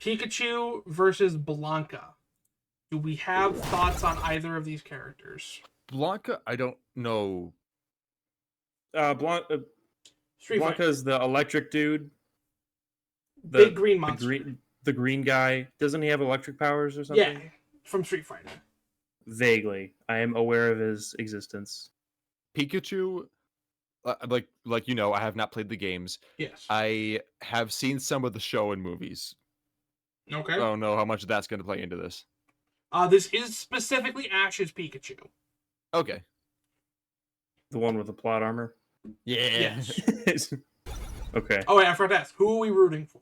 Pikachu versus Blanka. Do we have thoughts on either of these characters? Blanka, I don't know. Street Blanka Fighter. is the electric dude. Big green monster. The green guy. Doesn't he have electric powers or something? Yeah, from Street Fighter. Vaguely. I am aware of his existence. Pikachu, like you know, I have not played the games. Yes. I have seen some of the show and movies. Okay. I don't know how much that's going to play into this. This is specifically Ash's Pikachu. Okay. The one with the plot armor? Yeah. Yes. Okay. Oh, wait, I forgot to ask. Who are we rooting for?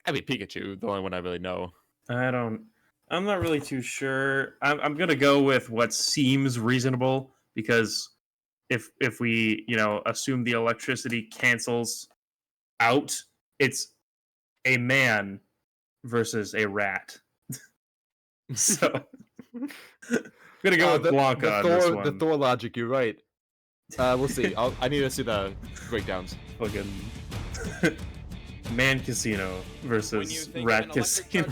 I mean, Pikachu, the only one I really know. I'm not really too sure. I'm going to go with what seems reasonable, because if we, assume the electricity cancels out, it's a man versus a rat. So I'm gonna go with Blanka on this one. The Thor logic, you're right. We'll see. I need to see the breakdowns. Fucking Man Casino versus Rat Casino.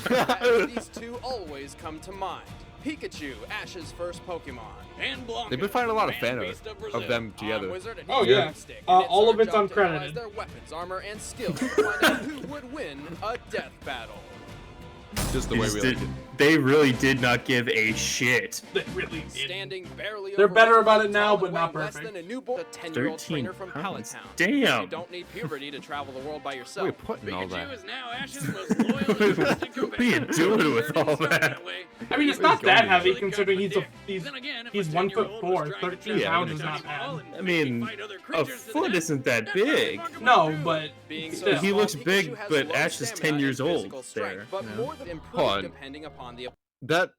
These two always come to mind. Pikachu, Ash's first Pokemon, and Blanka. They've been finding a lot of fan art of them together. Oh yeah, all of it's uncredited. Their weapons, armor, and skills to find out who would win a death battle. Just the way we like it. They really did not give a shit. They really did. Standing barely They're over better his about it now, tall but not and less perfect. than a newborn, a 10-year-old 13 trainer from pounds. Palatown. Damn. You don't need puberty to travel the world by yourself. We're putting all that. Pikachu is now Ash's most loyal and trusted companion. What are you doing with all that? I mean, it's not that heavy considering he's 1'4". 13 Yeah, pounds I is not bad. I mean, a foot isn't that big. No, but Being still. He looks Pikachu big, has but low Ash is 10 stamina years and old physical strength, there, but you know? more than Hold improved on. depending upon the That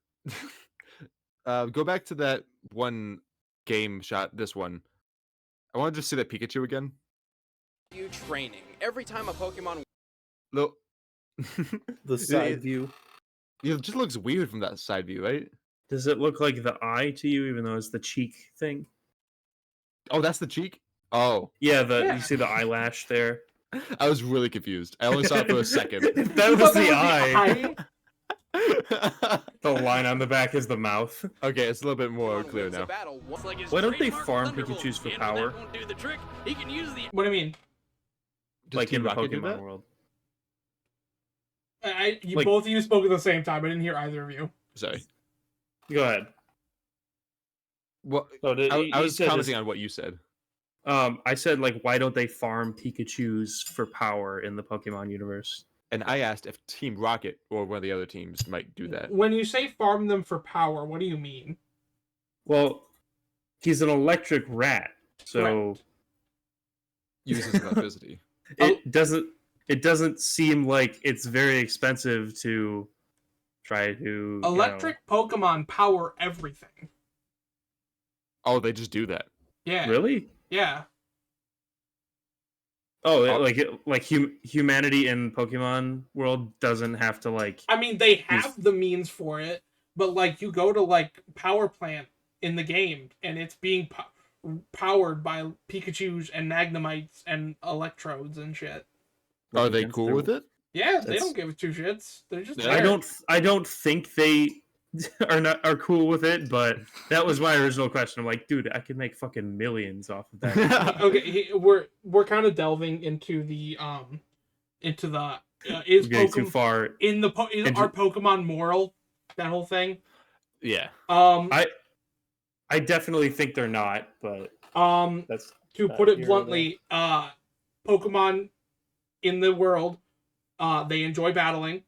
go back to that one game shot. This one, I want to just see that Pikachu again. you training. Every time a Pokemon Look, The side view. it just looks weird from that side view, right? Does it look like the eye to you, even though it's the cheek thing? Oh, that's the cheek. Oh, Yeah, Yeah. you see the eyelash there? I was really confused. I only saw it for a second. That You was thought the that eye. The line on the back is the mouth. Okay, it's a little bit more Pokemon clear wins a now. battle, Why don't they farm Pikachus for power? What do you mean? Does Like Team in the Rocket do Pokemon that? world. Both of you spoke at the same time. I didn't hear either of you. Sorry. Go ahead. Well, I was commenting on what you said. I said, like, why don't they farm Pikachus for power in the Pokemon universe? And I asked if Team Rocket or one of the other teams might do that. When you say farm them for power, what do you mean? Well, he's an electric rat, so Uses electricity. it doesn't seem like it's very expensive to try to Electric Pokemon power everything. Oh, they just do that. Yeah. Really? Yeah. Oh, humanity in Pokemon world doesn't have to like. I mean, they have the means for it, but like you go to like power plant in the game, and it's being powered by Pikachu's and Magnemites and Electrodes and shit. Are they cool with it? Yeah, they don't give two shits. They're just. Yeah. There. I don't think they are cool with it, but that was my original question. I'm like, dude, I could make fucking millions off of that. Okay, we're kind of delving into the is Getting too Pokemon far. in the our Pokemon moral, that whole thing. Yeah. I definitely think they're not, but that's to put it bluntly, Pokemon in the world, they enjoy battling.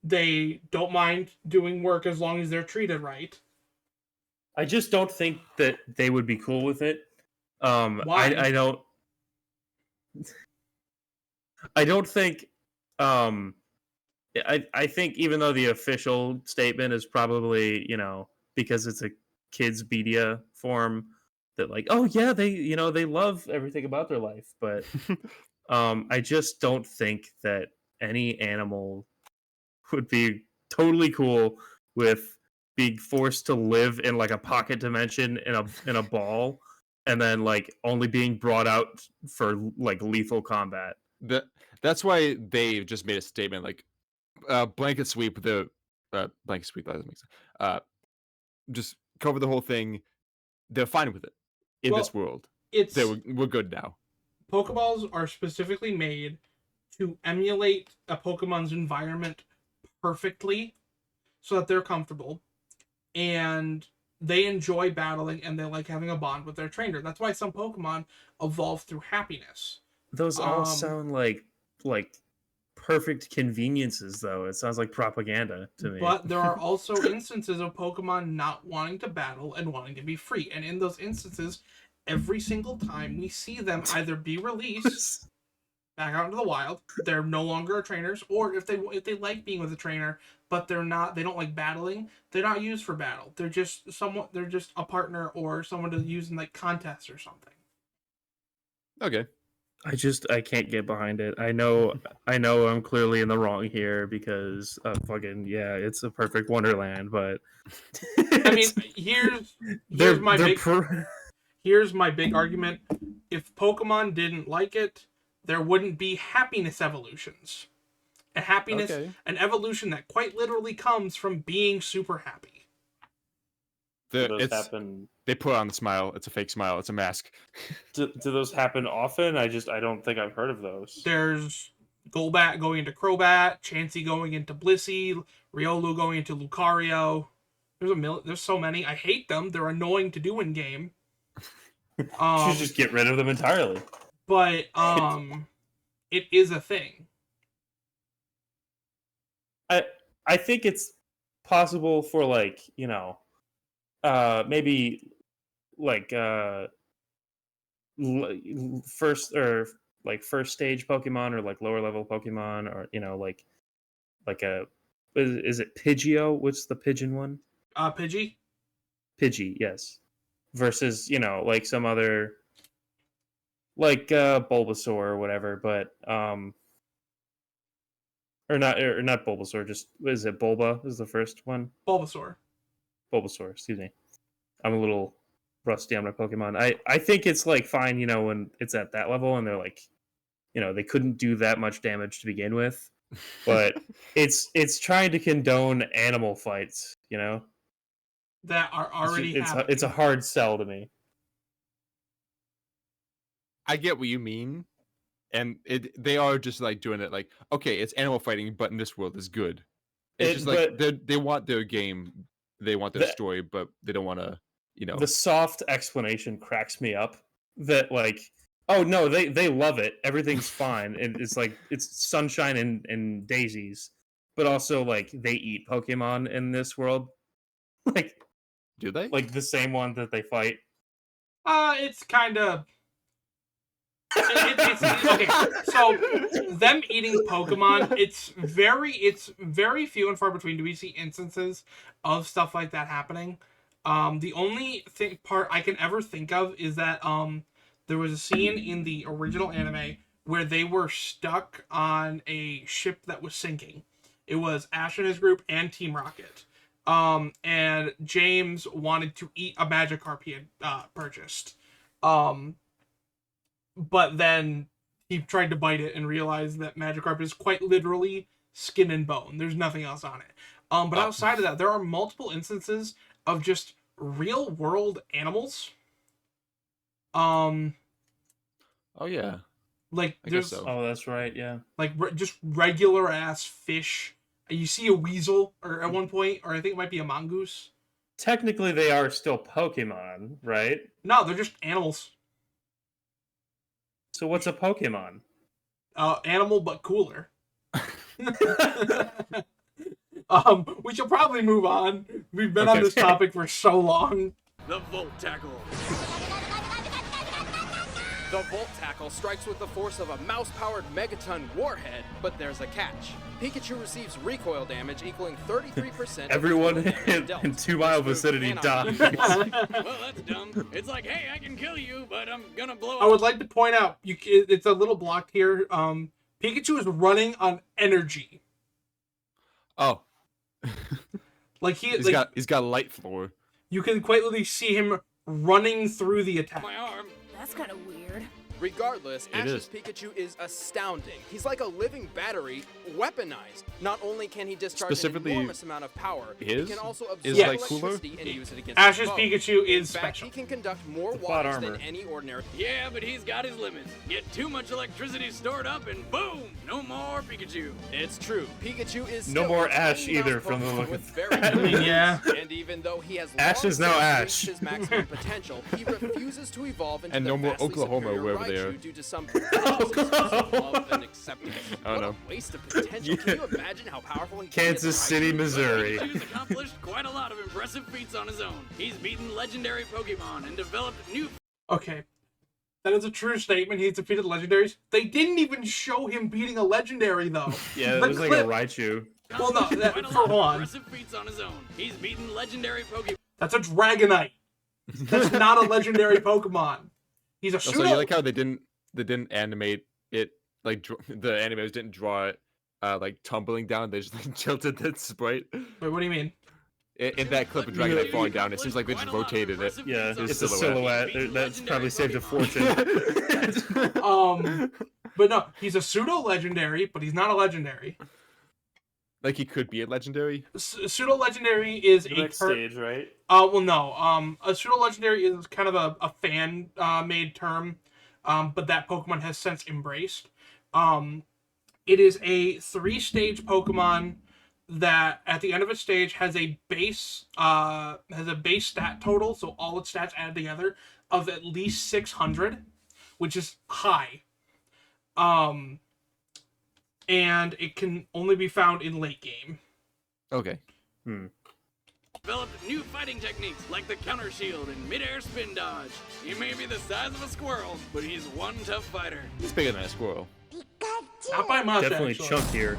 They don't mind doing work as long as they're treated right. I just don't think that they would be cool with it. Why? I don't. I don't think. I think even though the official statement is probably because it's a kids media form that like yeah they they love everything about their life, but I just don't think that any animal would be totally cool with being forced to live in like a pocket dimension in a ball and then like only being brought out for like lethal combat. That's why they just made a statement like, blanket sweep the blanket sweep. That doesn't make sense. Just cover the whole thing. They're fine with it in Well, this world. It's We're good now. Pokeballs are specifically made to emulate a Pokemon's environment perfectly so that they're comfortable and they enjoy battling and they like having a bond with their trainer. That's why some Pokemon evolve through happiness. Those all sound like perfect conveniences, though. It sounds like propaganda to me. But there are also instances of Pokemon not wanting to battle and wanting to be free. And in those instances, every single time we see them either be released back out into the wild, they're no longer trainers, or if they like being with a trainer, but they don't like battling, they're not used for battle. They're just a partner or someone to use in like contests or something. Okay. I can't get behind it. I know I'm clearly in the wrong here because fucking yeah, it's a perfect wonderland, but I mean, here's my big argument. If Pokemon didn't like it, there wouldn't be happiness evolutions. An evolution that quite literally comes from being super happy. They put on the smile. It's a fake smile. It's a mask. Do those happen often? I don't think I've heard of those. There's Golbat going into Crobat, Chansey going into Blissey, Riolu going into Lucario. There's so many. I hate them. They're annoying to do in game. You should just get rid of them entirely. But it is a thing. I think it's possible for like, maybe like first stage Pokemon or like lower level Pokemon or like a is it Pidgeot? What's the pigeon one? Pidgey? Pidgey, yes. Versus, like some other like Bulbasaur or whatever, but or not Bulbasaur, just is it Bulba is the first one? Bulbasaur, excuse me. I'm a little rusty on my Pokemon. I think it's like fine, when it's at that level and they're like, they couldn't do that much damage to begin with. But it's trying to condone animal fights, that are already happening. It's a hard sell to me. I get what you mean. And they are just like doing it like, okay, it's animal fighting, but in this world is good. It's just like they want their game, they want their story, but they don't want to, The soft explanation cracks me up that like, oh no, they love it. Everything's fine. And it's like, it's sunshine and daisies, but also like they eat Pokemon in this world. Like, do they? Like the same one that they fight? It's kind of... okay, so them eating Pokemon, it's very few and far between do we see instances of stuff like that happening. The only part I can ever think of is that there was a scene in the original anime where they were stuck on a ship that was sinking. It was Ash and his group and Team Rocket. And James wanted to eat a Magikarp he had purchased. But then he tried to bite it and realized that Magikarp is quite literally skin and bone. There's nothing else on it. But outside of that, there are multiple instances of just real world animals. Oh yeah. Like there's Oh, that's right, yeah. Like just regular ass fish. You see a weasel or at one point, or I think it might be a mongoose. Technically they are still Pokemon, right? No, they're just animals. So what's a Pokemon? Animal but cooler. We should probably move on. We've been on this topic for so long. The Volt Tackle. The Volt Tackle strikes with the force of a mouse-powered Megaton warhead, but there's a catch. Pikachu receives recoil damage equaling 33%. Everyone in 2 mile vicinity dies. Well, that's dumb. It's like, hey, I can kill you, but I'm gonna blow up. I would like to point out, it's a little blocked here. Pikachu is running on energy. Oh. Like he's got a light floor. You can quite literally see him running through the attack. My arm. That's kind of weird. Regardless, It Ash's is. Pikachu is astounding. He's like a living battery, weaponized. Not only can he discharge an Specifically, enormous amount of power, he his can also is, absorb like, cooler? electricity and use it against Ash's foe. Pikachu In is fact, special. he can conduct more The plot waters than armor. any ordinary. Yeah, but he's got his limits. Get too much electricity stored up and boom, no more Pikachu. It's true. Pikachu is No still more a Ash tiny either mouse from the Pokemon look with of very that. little Yeah. moves. And even though he has Ash long is now since Ash. reached his maximum potential, he refuses to evolve into And the no more vastly Oklahoma superior wherever they are. Raichu due to some love and acceptance. Oh, What no. a waste of potential. Can you imagine how powerful he can be as a Kansas City, Raichu? Missouri. Pikachu's accomplished quite a lot of impressive feats on his own. He's beaten legendary Pokemon and developed new Okay. That is a true statement. He's defeated legendaries. They didn't even show him beating a legendary, though. Yeah, it The was like a clip- Raichu. Well, no, that, quite a for lot of one, impressive feats on his own. He's beaten legendary Pokemon. that's a Dragonite. That's not a legendary Pokemon. He's a Also, pseudo. you like how they didn't animate it, like the animators didn't draw it like tumbling down. They just like, tilted the sprite. Wait, what do you mean? In that clip of Dragonite falling down, it seems like they just rotated it. Yeah, His it's a silhouette. silhouette. That's probably saved a fortune. But no, he's a pseudo legendary, but he's not a legendary. Like he could be a legendary. Pseudo legendary is The next stage, right? well, no. A pseudo legendary is kind of a fan made term, but that Pokemon has since embraced. It is a 3-stage Pokemon that at the end of its stage has a base stat total, so all its stats added together, of at least 600, which is high. And it can only be found in late game. Okay. Developed new fighting techniques like the counter shield and mid-air spin dodge. He may be the size of a squirrel, but he's one tough fighter. He's bigger than a squirrel. Not by much, Definitely actually. chunkier.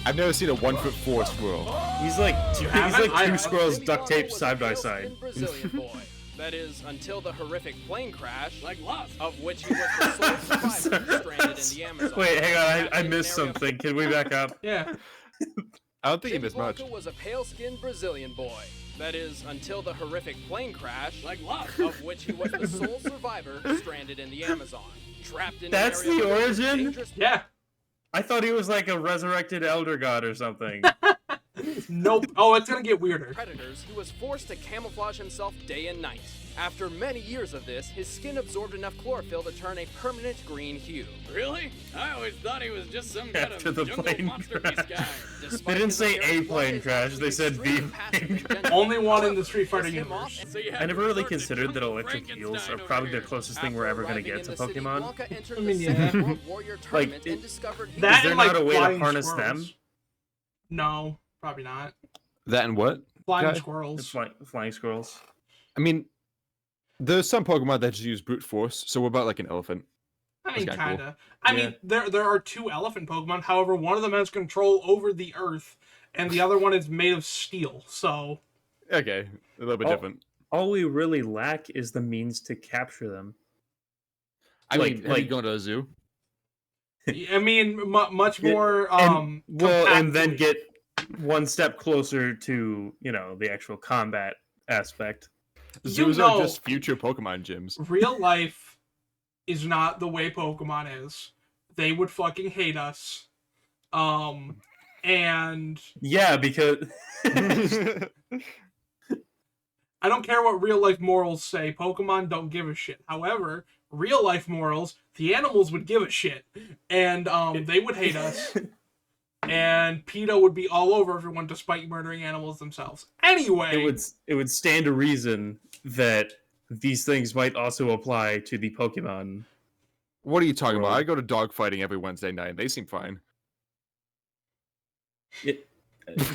I've never seen a 1'4" squirrel. He's like haven't? I two have. squirrels duct taped Was a side by pale side. skinned Brazilian boy. That is, until the horrific plane crash, Like Lost. of which he was the sole survivor stranded in the Amazon. Wait, hang on, I Trapped in an missed area something. Can we back up? Yeah. I don't think he Baby missed much. Blanka was a pale-skinned Brazilian boy. That is, until the horrific plane crash, Like Lost. of which he was the sole survivor stranded in the Amazon. Trapped in That's an area the with origin? dangerous Yeah. I thought he was like a resurrected elder god or something. Nope. Oh, it's gonna get weirder. predators, he was forced to camouflage himself day and night. After many years of this, his skin absorbed enough chlorophyll to turn a permanent green hue. Really? I always thought he was just some kind After of the jungle plane monster crash. beast guy. Despite They didn't his say appearance, a plane Blanka is crash, actually they said extremely the passive plane and crash. gentle. Only one in However, the Street Fighter piss him off universe. and So you I have never to really resort to considered that Jungle electric eels are Frankenstein probably over the here. closest thing After we're ever gonna arriving get in to the city, Pokemon. Blanka entered I the mean, Second yeah. World Warrior Like, tournament and discovered he That Is there and, not like, a way to flying harness squirrels. them? No, probably not. That and what? Flying Okay. The squirrels. flying squirrels. I mean, there's some Pokemon that just use brute force. So what about like an elephant? I mean, That's kinda cool. kinda. I Yeah. mean, there are 2 elephant Pokemon. However, one of them has control over the Earth, and the other one is made of steel. So Okay, a little bit Oh. different. All we really lack is the means to capture them. I like- mean, have you like- gone to a zoo? I mean, much Yeah, more. And then compactly. get one step closer to, the actual combat aspect. Zoos know- are just future Pokemon gyms. Real life is not the way Pokemon is. They would fucking hate us. And Yeah, because I don't care what real life morals say. Pokemon don't give a shit. However, real life morals, the animals would give a shit, and they would hate us. And PETA would be all over everyone despite murdering animals themselves. Anyway, it would stand to reason that these things might also apply to the Pokemon. What are you talking about? World. I go to dog fighting every Wednesday night. They seem fine.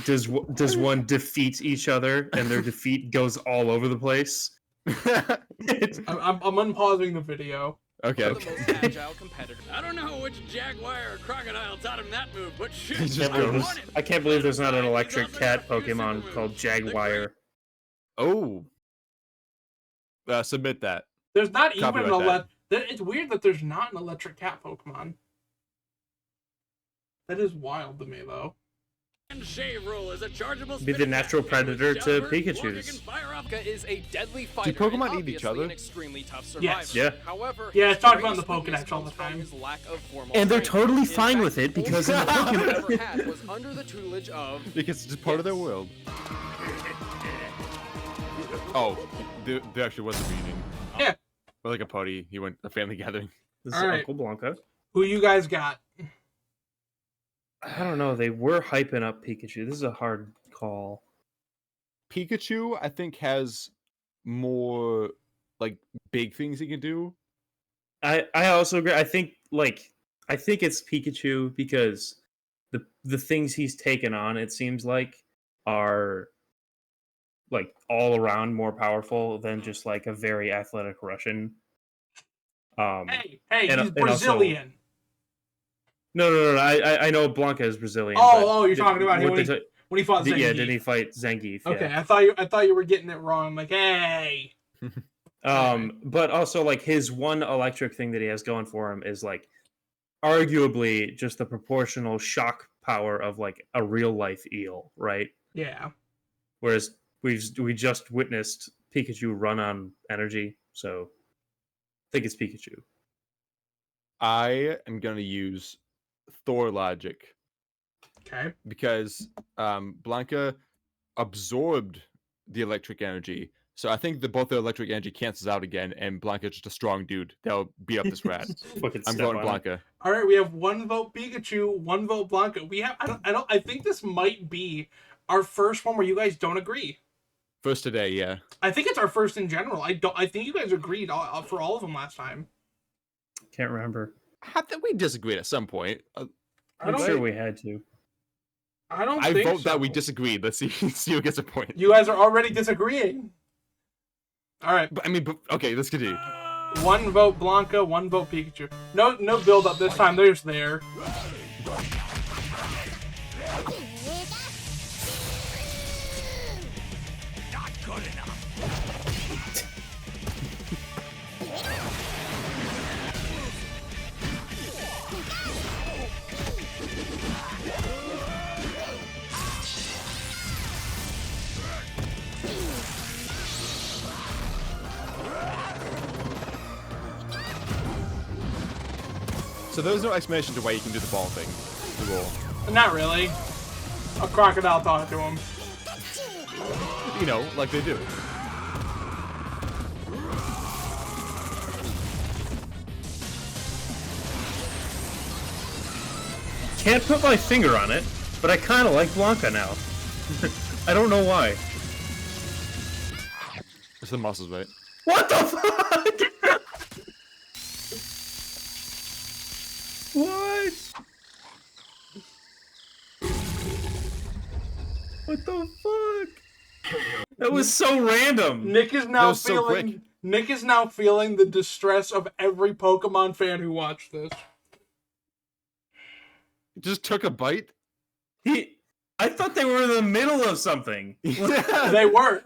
Does one defeat each other and their defeat goes all over the place? I'm unpausing the video. Okay. one of the most agile competitors. I don't know which jaguar or crocodile taught him that move, but shit, He just I goes. want it. I can't believe there's not an He's electric also cat got a few Pokemon super called moves. They're Jaguar. Oh. Submit that. There's not even an Copyright It's weird that there's not an electric cat Pokemon. That is wild to me, though. And shave roll is a chargeable Be the spin natural attack, and predator with to Shoutburst, Blanka Pikachu's. can fire off Blanka is a deadly fighter. Pokemon and eat each obviously other? an extremely tough survivor. Yes. Yeah. However, Yeah, his it's talked about in the greatest weakness Pokédex all the comes from time. his lack of formal And they're training. totally In fine fact, with it the because only in the training he Pokémon- ever had was under the tutelage of Because it's just part of their world. Oh, there actually was a meeting. Yeah. Or like a party. He went a family gathering. This is All right. Uncle Blanka. Who you guys got? I don't know. They were hyping up Pikachu. This is a hard call. Pikachu, I think, has more like big things he can do. I also agree. I think it's Pikachu because the things he's taken on, it seems like, are like all around more powerful than just like a very athletic Russian. Hey, and- he's and also- Brazilian. No. I know Blanka is Brazilian. Oh, but you're talking about him when he fought Zangief. Yeah, did he fight Zangief? Okay, Yeah. I thought you were getting it wrong. I'm like, hey. But also like his one electric thing that he has going for him is like arguably just the proportional shock power of like a real life eel, right? Yeah. Whereas we just witnessed Pikachu run on energy, so I think it's Pikachu. I am gonna use Thor logic Okay. because Blanka absorbed the electric energy. So I think both the electric energy cancels out again, and Blanka's just a strong dude that'll beat up this rat. Fucking I'm step going on it. Blanka. All right, we have 1 vote Pikachu, 1 vote Blanka. We have I think this might be our first one where you guys don't agree. First today, yeah. I think it's our first in general. I think you guys agreed for all of them last time. Can't remember. I think we disagreed at some point. I I'm don't sure we had to. I don't I think vote so. that we disagreed. Let's see who gets a point. You guys are already disagreeing. All right. Okay, let's continue. 1 vote Blanka, 1 vote Pikachu. No build up this time. They're just there. Not good enough. So there's no explanation to why you can do the ball thing. The roll. Not really. A crocodile taught it to him. You know, like they do. Can't put my finger on it, but I kind of like Blanka now. I don't know why. It's the muscles, right? What the fuck? What? What the fuck? That was so random. Nick is That now was so quick. feeling. Nick is now feeling the distress of every Pokemon fan who watched this. It just took a bite. I thought they were in the middle of something. They weren't.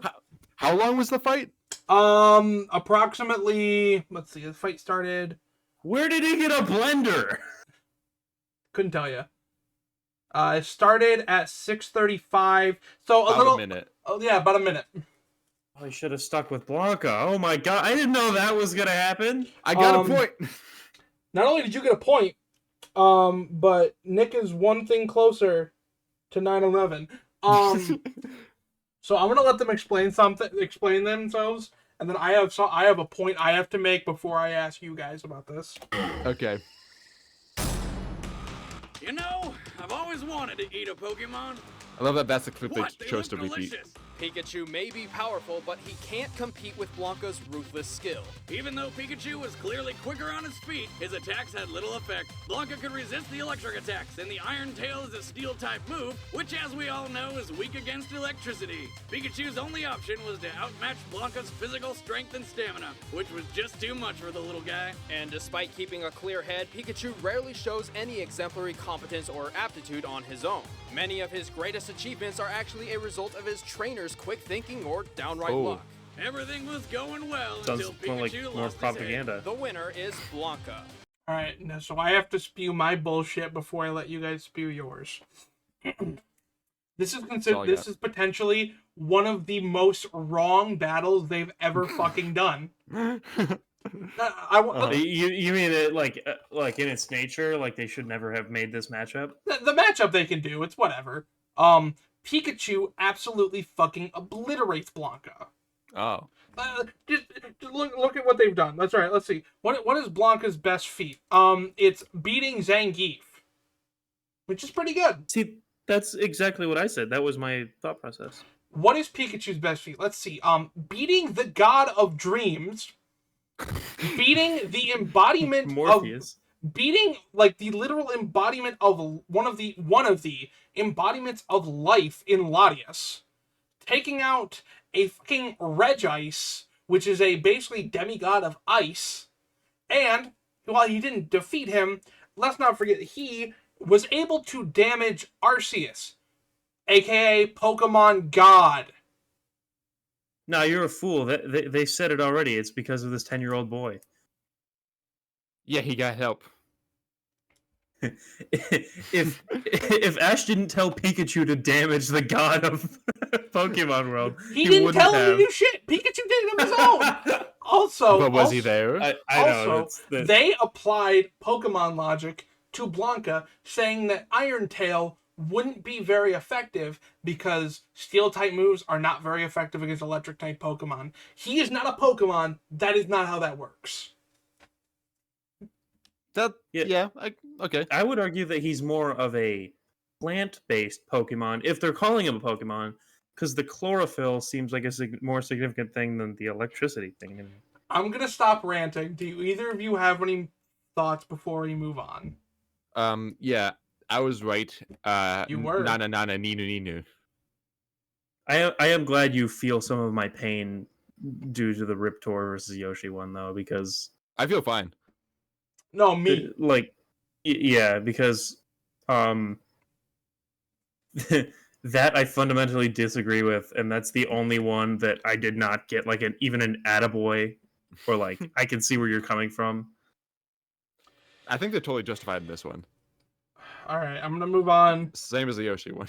How long was the fight? Approximately. Let's see. The fight started. Where did he get a blender? Couldn't tell you. It started at 6:35. So About a minute. Oh yeah, about a minute. I should have stuck with Blanka. Oh my god, I didn't know that was gonna happen. I got a point. Not only did you get a point, but Nick is one thing closer to 9/11. So I'm gonna let them explain themselves, and then I have a point I have to make before I ask you guys about this. Okay. You know, I've always wanted to eat a Pokemon. I love that that's the clip What? they They chose look to repeat. delicious. Pikachu may be powerful, but he can't compete with Blanka's ruthless skill. Even though Pikachu was clearly quicker on his feet, his attacks had little effect. Blanka could resist the electric attacks, and the Iron Tail is a Steel-type move, which as we all know is weak against electricity. Pikachu's only option was to outmatch Blanka's physical strength and stamina, which was just too much for the little guy. And despite keeping a clear head, Pikachu rarely shows any exemplary competence or aptitude on his own. Many of his greatest achievements are actually a result of his trainer's quick thinking or downright Oh. luck. Everything was going well Sounds until more like Pikachu more lost his propaganda. The winner is Blanka. All right, now so I have to spew my bullshit before I let you guys spew yours. This is considered. This is potentially one of the most wrong battles they've ever fucking done. You mean it like in its nature, like they should never have made this matchup? The matchup they can do, it's whatever. Pikachu absolutely fucking obliterates Blanka. Oh. Just look at what they've done. That's right. Let's see. What is Blanka's best feat? It's beating Zangief, which is pretty good. See, that's exactly what I said. That was my thought process. What is Pikachu's best feat? Let's see. Beating the God of Dreams, beating the embodiment Morpheus. Beating like the literal embodiment of one of the embodiments of life in Latias, taking out a fucking Regice, which is a basically demigod of ice, and while he didn't defeat him, let's not forget he was able to damage Arceus, aka Pokemon God. No, you're a fool. They said it already. It's because of this 10-year-old boy. Yeah, he got help. if Ash didn't tell Pikachu to damage the god of Pokemon World, he didn't tell him to do shit. Pikachu did it on his own. Also, but was he there? I know. They applied Pokemon logic to Blanka, saying that Iron Tail wouldn't be very effective because Steel-type moves are not very effective against Electric-type Pokemon. He is not a Pokemon. That is not how that works. Okay. I would argue that he's more of a plant-based Pokemon, if they're calling him a Pokemon, because the chlorophyll seems like a more significant thing than the electricity thing. I'm going to stop ranting. Do either of you have any thoughts before we move on? Yeah, I was right. You were. Nana Ninu. I am glad you feel some of my pain due to the Riptor versus Yoshi one, though, because... I feel fine. No, me. Yeah, because that I fundamentally disagree with, and that's the only one that I did not get like even an attaboy, or like I can see where you're coming from. I think they're totally justified in this one. All right, I'm gonna move on. Same as the Yoshi one.